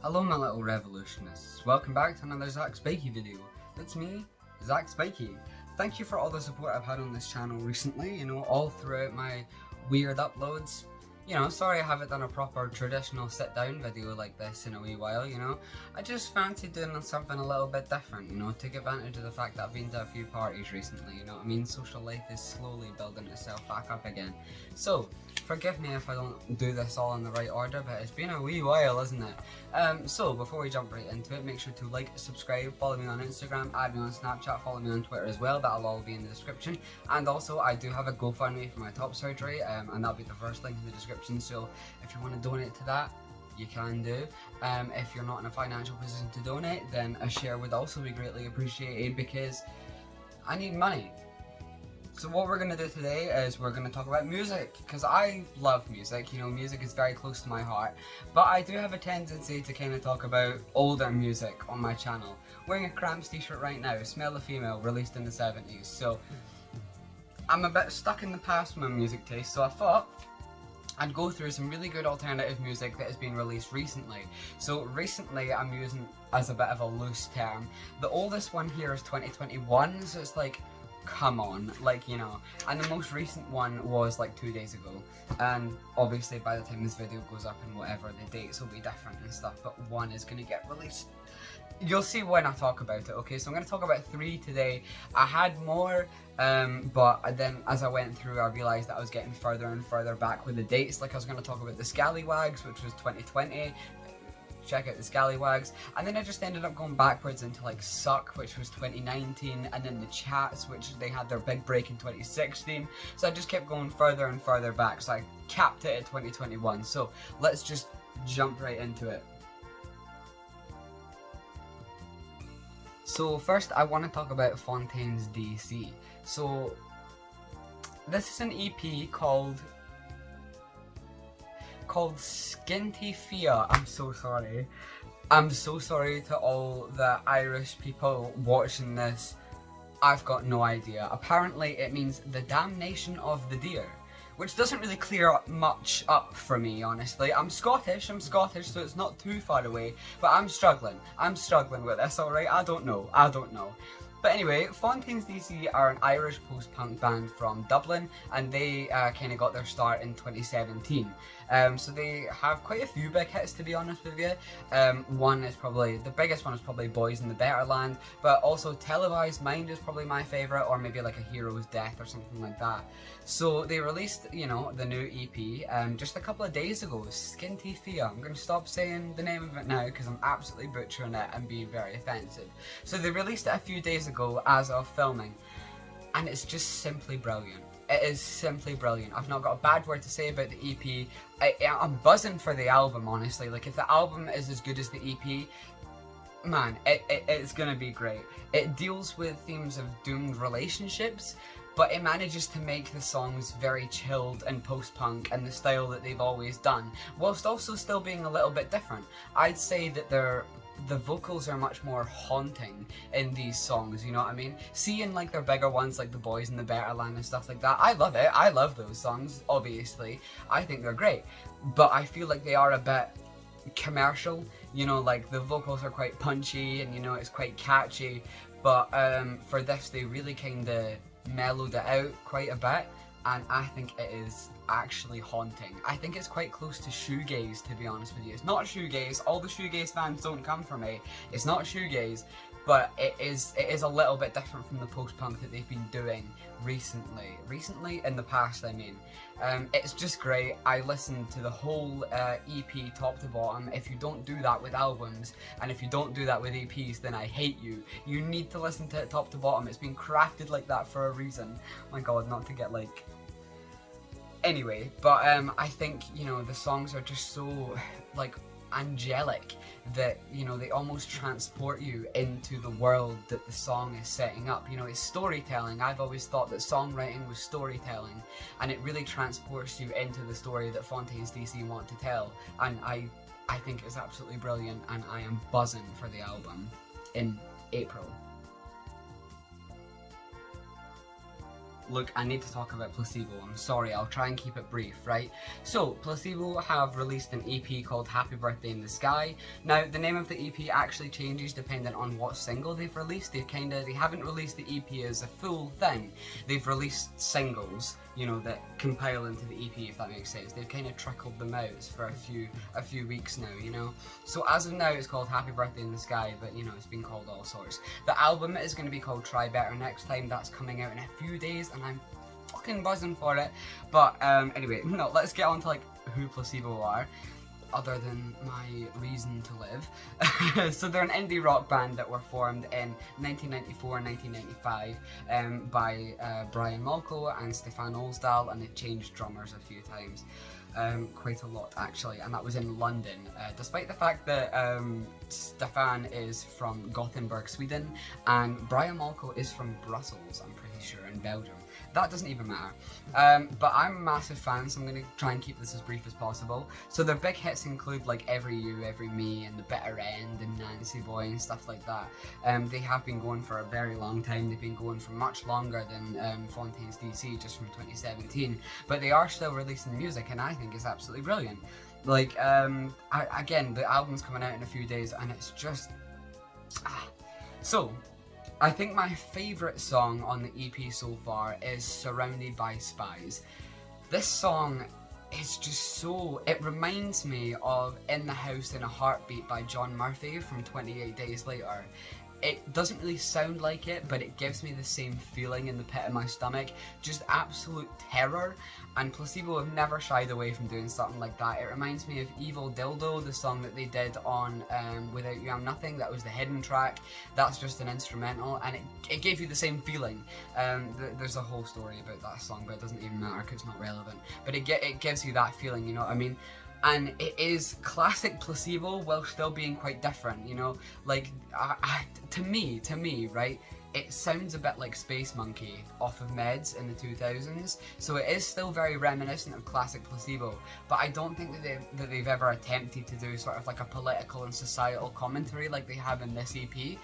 Hello my little revolutionists, welcome back to another Zack Spiky video. It's me, Zack Spiky. Thank you for all the support I've had on this channel recently, all throughout my weird uploads. Sorry I haven't done a proper traditional sit down video like this in a wee while, I just fancy doing something a little bit different, take advantage of the fact that I've been to a few parties recently, social life is slowly building itself back up again. So, forgive me if I don't do this all in the right order, but it's been a wee while, isn't it? So, before we jump right into it, make sure to like, subscribe, follow me on Instagram, add me on Snapchat, follow me on Twitter as well, that'll all be in the description. And also, I do have a GoFundMe for my top surgery, and that'll be the first link in the description, so if you want to donate to that, you can do. If you're not in a financial position to donate, then a share would also be greatly appreciated because I need money. So what we're going to do today is we're going to talk about music, because I love music, music is very close to my heart, but I do have a tendency to kind of talk about older music on my channel. Wearing a Cramps t-shirt right now, Smell the Female, released in the 70s, so I'm a bit stuck in the past with my music taste, so I thought I'd go through some really good alternative music that has been released recently. So recently I'm using as a bit of a loose term. The oldest one here is 2021, so it's like, come on, and the most recent one was like 2 days ago, and obviously by the time this video goes up and whatever, the dates will be different and stuff, but one is going to get released. You'll see when I talk about it, okay? So I'm going to talk about 3 today. I had more, but then as I went through I realised that I was getting further and further back with the dates. Like I was going to talk about the Skallywags, which was 2020, check out the Skallywags, and then I just ended up going backwards into like Suck, which was 2019, and then the Chats, which they had their big break in 2016, so I just kept going further and further back, so I capped it at 2021, so let's just jump right into it. So first I want to talk about Fontaines D.C. So this is an EP called Skinty Fia. I'm so sorry. I'm so sorry to all the Irish people watching this. I've got no idea. Apparently it means the damnation of the deer, which doesn't really clear much up for me, honestly. I'm Scottish, so it's not too far away, but I'm struggling with this, alright? I don't know. But anyway, Fontaines D.C. are an Irish post-punk band from Dublin, and they kind of got their start in 2017. So they have quite a few big hits, to be honest with you. One is probably, the biggest one is probably Boys in the Better Land, but also Televised Mind is probably my favourite, or maybe like A Hero's Death or something like that. So they released, the new EP just a couple of days ago, Skinty Fia. I'm going to stop saying the name of it now because I'm absolutely butchering it and being very offensive. So they released it a few days ago as of filming, and it's just simply brilliant. It is simply brilliant. I've not got a bad word to say about the EP. I'm buzzing for the album, honestly. Like, if the album is as good as the EP, man, it's gonna be great. It deals with themes of doomed relationships, but it manages to make the songs very chilled and post-punk and the style that they've always done, whilst also still being a little bit different. I'd say that the vocals are much more haunting in these songs, you know what I mean? Seeing like their bigger ones like the Boys in the Better Land and stuff like that, I love it. I love those songs, obviously. I think they're great. But I feel like they are a bit commercial, like the vocals are quite punchy and it's quite catchy. But for this they really kind of mellowed it out quite a bit, and I think it is actually haunting. I think it's quite close to shoegaze, to be honest with you. It's not shoegaze, all the shoegaze fans don't come for me. It's not shoegaze, but it is a little bit different from the post-punk that they've been doing recently in the past, I mean. It's just great. I listened to the whole EP top to bottom. If you don't do that with albums, and if you don't do that with EPs, then I hate you. You need to listen to it top to bottom. It's been crafted like that for a reason. My god, not to get like... Anyway, but I think, the songs are just so, like, angelic that, they almost transport you into the world that the song is setting up. It's storytelling. I've always thought that songwriting was storytelling, and it really transports you into the story that Fontaines D.C. want to tell, and I think it's absolutely brilliant, and I am buzzing for the album in April. look, I need to talk about Placebo. I'm sorry, I'll try and keep it brief, right? So, Placebo have released an EP called Happy Birthday in the Sky. Now, the name of the EP actually changes depending on what single they've released. They haven't released the EP as a full thing. They've released singles, you know, that compile into the EP, if that makes sense. They've kind of trickled them out for a few weeks now, you know? So as of now, it's called Happy Birthday in the Sky, but, you know, it's been called all sorts. The album is going to be called Try Better Next Time. That's coming out in a few days, and I'm fucking buzzing for it. But anyway, no, let's get on to like who Placebo are, other than my reason to live. So they're an indie rock band that were formed in 1994 and 1995 by Brian Molko and Stefan Olsdal, and they've changed drummers a few times. Quite a lot actually, and that was in London, despite the fact that Stefan is from Gothenburg, Sweden, and Brian Molko is from Brussels, I'm pretty sure, in Belgium. That doesn't even matter. But I'm a massive fan, so I'm going to try and keep this as brief as possible. So their big hits include like Every You, Every Me, and The Bitter End, and Nancy Boy, and stuff like that. They have been going for a very long time. They've been going for much longer than Fontaines D.C, just from 2017. But they are still releasing music, and I think it's absolutely brilliant. Like, again, the album's coming out in a few days, and it's just... So, I think my favourite song on the EP so far is Surrounded by Spies. This song is just so... It reminds me of In the House in a Heartbeat by John Murphy from 28 Days Later. It doesn't really sound like it, but it gives me the same feeling in the pit of my stomach. Just absolute terror. And Placebo have never shied away from doing something like that. It reminds me of Evil Dildo, the song that they did on Without You I'm Nothing. That was the hidden track. That's just an instrumental, and it gave you the same feeling. There's a whole story about that song, but it doesn't even matter because it's not relevant. But it gives you that feeling, you know what I mean? And it is classic Placebo while still being quite different, you know? Like, to me, right, it sounds a bit like Space Monkey off of Meds in the 2000s, so it is still very reminiscent of classic Placebo, but I don't think that they've ever attempted to do sort of like a political and societal commentary like they have in this EP.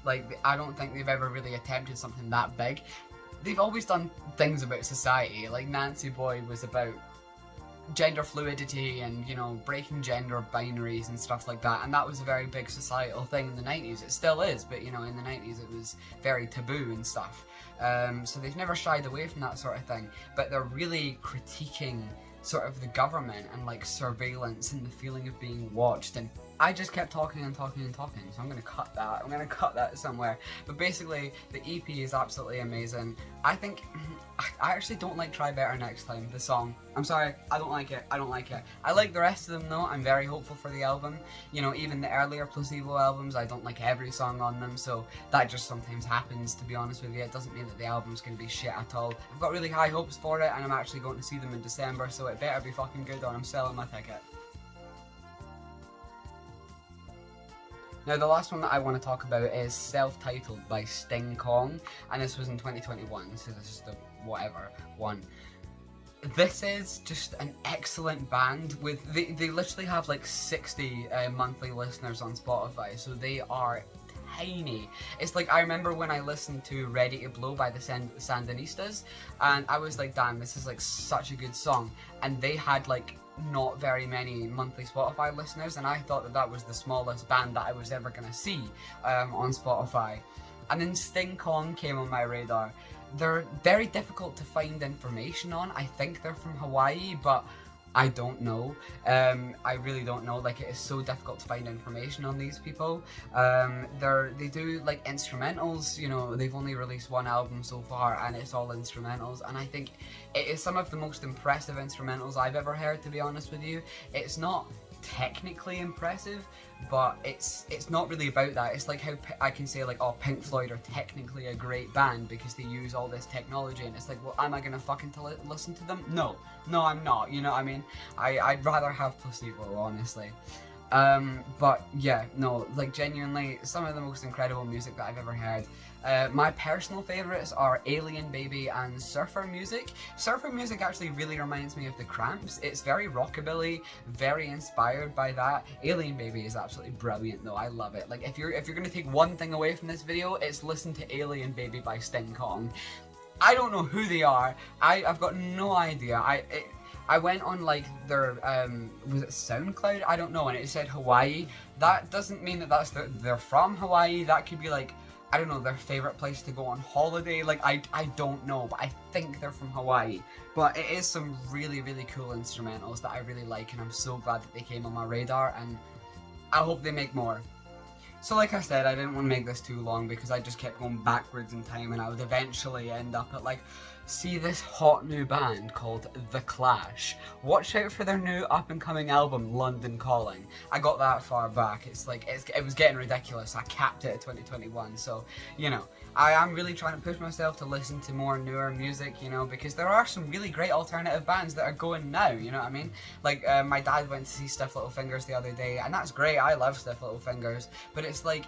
Like, I don't think they've ever really attempted something that big. They've always done things about society, like Nancy Boy was about gender fluidity and, you know, breaking gender binaries and stuff like that, and that was a very big societal thing in the 90s. It still is, but, you know, in the 90s it was very taboo and stuff. So they've never shied away from that sort of thing, but they're really critiquing sort of the government and like surveillance and the feeling of being watched. And I just kept talking and talking and talking, so I'm gonna cut that. I'm gonna cut that somewhere. But basically, the EP is absolutely amazing. I think I actually don't like Try Better Next Time, the song. I'm sorry, I don't like it. I don't like it. I like the rest of them though. I'm very hopeful for the album. You know, even the earlier Placebo albums, I don't like every song on them, so that just sometimes happens, to be honest with you. It doesn't mean that the album's gonna be shit at all. I've got really high hopes for it, and I'm actually going to see them in December, so it better be fucking good or I'm selling my ticket. Now, the last one that I want to talk about is Self-Titled by Sting Kong, and this was in 2021, so this is the whatever one. This is just an excellent band with, they literally have like 60 monthly listeners on Spotify, so they are tiny. It's like, I remember when I listened to Ready to Blow by the Sandinistas, and I was like, damn, this is like such a good song, and they had like not very many monthly Spotify listeners, and I thought that that was the smallest band that I was ever gonna see on Spotify. And then Sting Kong came on my radar. They're very difficult to find information on. I think they're from Hawaii, but I don't know. I really don't know. Like, it is so difficult to find information on these people. They do like instrumentals, you know. They've only released one album so far, and it's all instrumentals, and I think it is some of the most impressive instrumentals I've ever heard, to be honest with you. It's not technically impressive, but it's not really about that. It's like how I can say like, oh, Pink Floyd are technically a great band because they use all this technology, and it's like, well, am I gonna fucking listen to them? No, I'm not, you know what I mean? I'd rather have Placebo, honestly. But yeah, no, like genuinely, some of the most incredible music that I've ever heard. My personal favourites are Alien Baby and Surfer Music. Surfer Music actually really reminds me of the Cramps. It's very rockabilly, very inspired by that. Alien Baby is absolutely brilliant though, I love it. Like, if you're gonna take one thing away from this video, it's listen to Alien Baby by Sting Kong. I don't know who they are. I've got no idea. I went on like their was it SoundCloud? I don't know, and it said Hawaii. That doesn't mean that they're from Hawaii. That could be like, I don't know, their favorite place to go on holiday. Like I don't know, but I think they're from Hawaii. But it is some really really cool instrumentals that I really like, and I'm so glad that they came on my radar, and I hope they make more. So like I said, I didn't want to make this too long because I just kept going backwards in time, and I would eventually end up at like, see this hot new band called The Clash. Watch out for their new up and coming album, London Calling. I got that far back. It's like, it was getting ridiculous. I capped it at 2021. So, you know, I am really trying to push myself to listen to more newer music, you know, because there are some really great alternative bands that are going now, you know what I mean? Like, my dad went to see Stiff Little Fingers the other day, and that's great. I love Stiff Little Fingers, but it's like,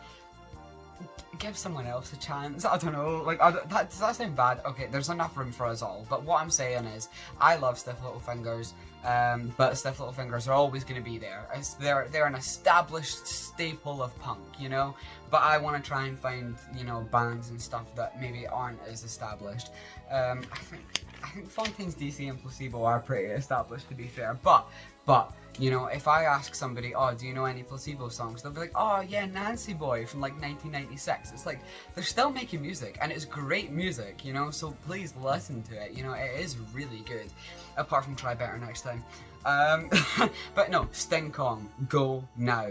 give someone else a chance. I don't know, like, does that sound bad? Okay, there's enough room for us all, but what I'm saying is, I love Stiff Little Fingers, but Stiff Little Fingers are always going to be there. They're an established staple of punk, you know, but I want to try and find, you know, bands and stuff that maybe aren't as established. I think Fontaines D.C and Placebo are pretty established, to be fair, but, you know, if I ask somebody, oh, do you know any Placebo songs? They'll be like, oh yeah, Nancy Boy from like 1996. It's like, they're still making music, and it's great music, you know, so please listen to it, you know, it is really good, apart from Try Better Next Time. But no, Sting Kong, go now.